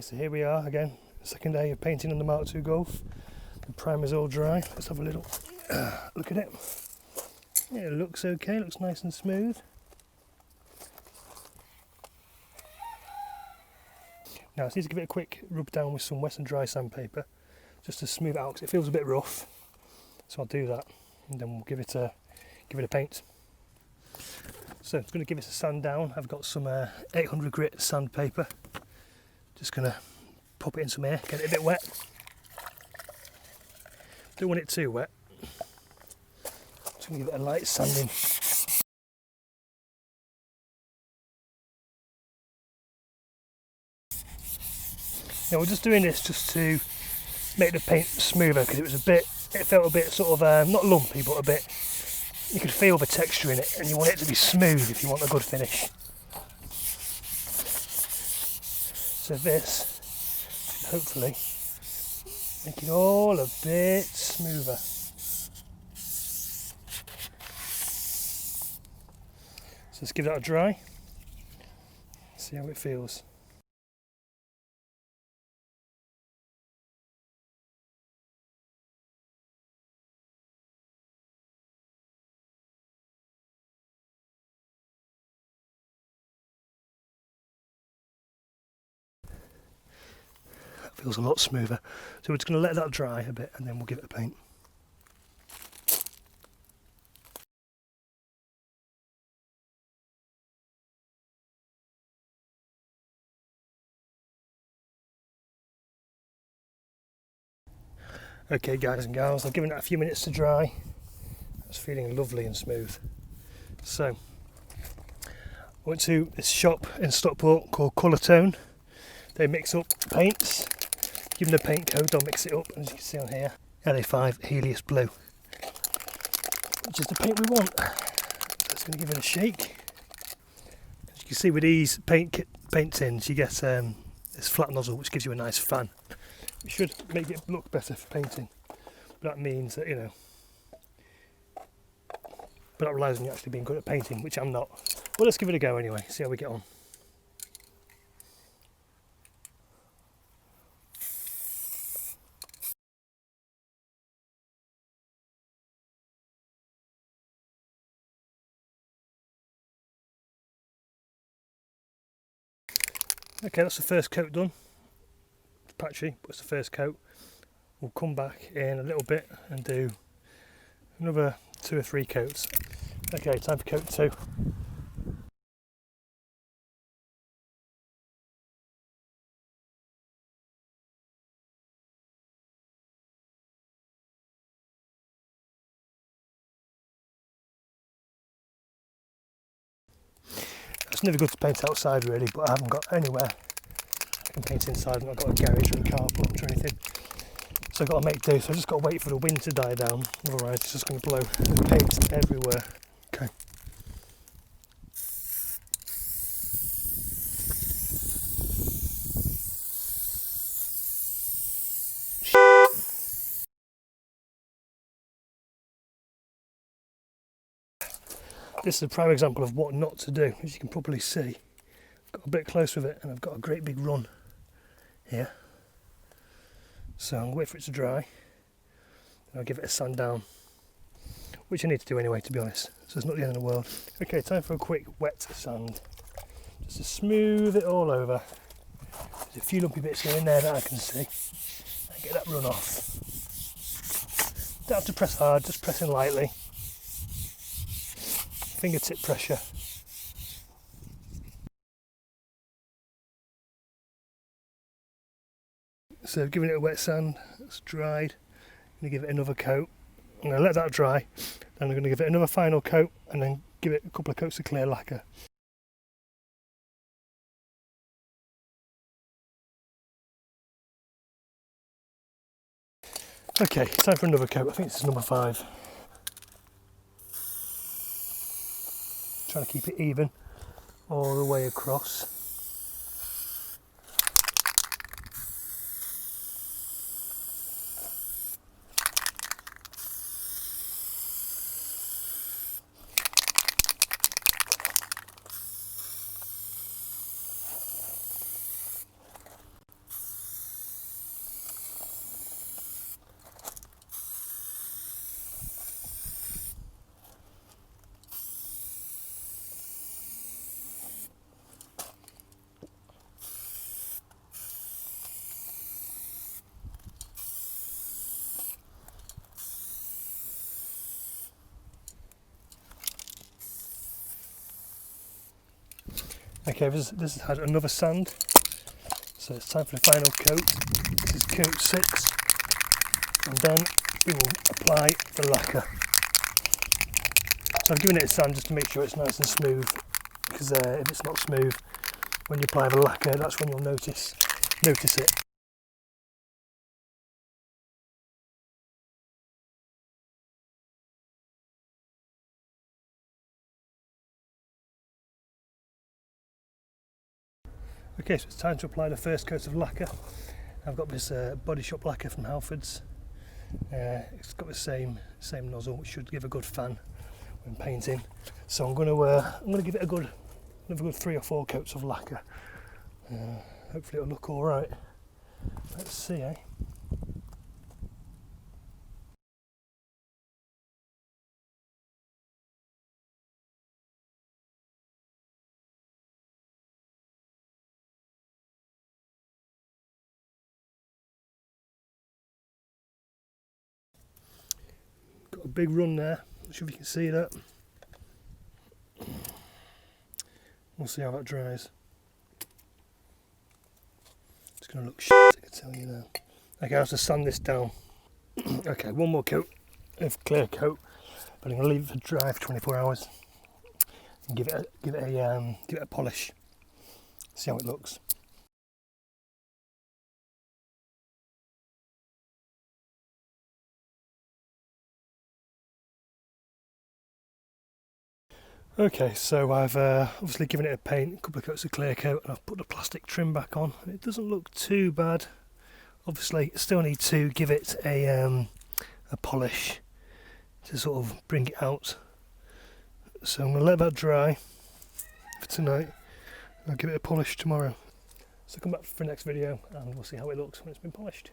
so here we are again, second day of painting on the Mark II Golf. The primer's all dry. Let's have a little look at it. Yeah, it looks okay, looks nice and smooth. Now I just need to give it a quick rub down with some wet and dry sandpaper just to smooth it out because it feels a bit rough. So I'll do that and then we'll give it a paint. So I'm going to give it a sand down. I've got some 800 grit sandpaper. Just going to pop it in some air, get it a bit wet. Don't want it too wet. Just going to give it a light sanding. Now we're just doing this just to make the paint smoother because it felt a bit sort of not lumpy but a bit. You could feel the texture in it, and you want it to be smooth if you want a good finish. So this should hopefully make it all a bit smoother. So let's give that a dry, see how it feels. Feels a lot smoother. So we're just going to let that dry a bit and then we'll give it a paint. Okay guys and gals, I've given it a few minutes to dry. It's feeling lovely and smooth. So I went to this shop in Stockport called Colourtone. They mix up paints. Give them a paint code, they'll mix it up, as you can see on here. LA5 Helios Blue, which is the paint we want. Just going to give it a shake. As you can see with these paint tins, you get this flat nozzle which gives you a nice fan. It should make it look better for painting. But that means that, you know, but that relies on you actually being good at painting, which I'm not. Well, let's give it a go anyway, see how we get on. Okay, that's the first coat done. It's patchy, but it's the first coat. We'll come back in a little bit and do another 2 or 3 coats. Okay, time for coat 2. It's never good to paint outside really, but I haven't got anywhere I can paint inside. I've not got a garage or a carport or anything, so I've got to make do. So I've just got to wait for the wind to die down, otherwise it's just going to blow paint everywhere. Okay. This is a prime example of what not to do. As you can probably see, I've got a bit close with it and I've got a great big run here. So I'm going to wait for it to dry and I'll give it a sand down, which I need to do anyway, to be honest, so it's not the end of the world. Okay, time for a quick wet sand, just to smooth it all over. There's a few lumpy bits here and there that I can see, and get that run off. Don't have to press hard, just pressing lightly. Fingertip pressure. So I've given it a wet sand, it's dried. I'm going to give it another coat. I'm going to let that dry, then I'm going to give it another final coat and then give it a couple of coats of clear lacquer. Okay, time for another coat. I think this is number 5. Trying to keep it even all the way across. Okay, this has had another sand, so it's time for the final coat. This is coat 6, and then we will apply the lacquer. So I've given it a sand just to make sure it's nice and smooth, because if it's not smooth, when you apply the lacquer, that's when you'll notice it. Okay, so it's time to apply the first coat of lacquer. I've got this Body Shop lacquer from Halfords. It's got the same nozzle, which should give a good fan when painting. So I'm going to give it another good 3 or 4 coats of lacquer. Hopefully it'll look all right. Let's see, eh? Got a big run there. Not sure if you can see that. We'll see how that dries. It's going to look shit, I can tell you now. Okay, I have to sand this down. Okay, one more coat of clear coat, but I'm going to leave it to dry for 24 hours and give it a polish. See how it looks. Okay, so I've obviously given it a paint, a couple of coats of clear coat, and I've put the plastic trim back on. It doesn't look too bad. Obviously, still need to give it a polish to sort of bring it out. So I'm going to let that dry for tonight. I'll give it a polish tomorrow. So come back for the next video and we'll see how it looks when it's been polished.